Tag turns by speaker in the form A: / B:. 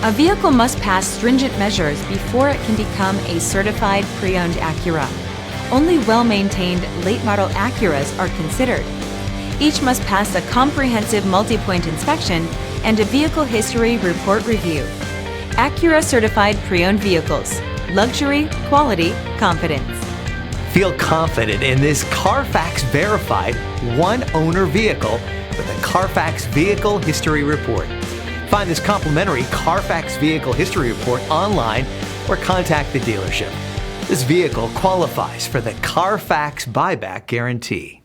A: A vehicle must pass stringent measures before it can become a certified pre-owned Acura. Only well-maintained late-model Acuras are considered. Each must pass a comprehensive multi-point inspection and a vehicle history report review. Acura certified pre-owned vehicles. Luxury, quality, confidence.
B: Feel confident in this CARFAX verified one owner vehicle with a CARFAX Vehicle History Report. Find this complimentary CARFAX Vehicle History Report online or contact the dealership. This vehicle qualifies for the CARFAX Buyback Guarantee.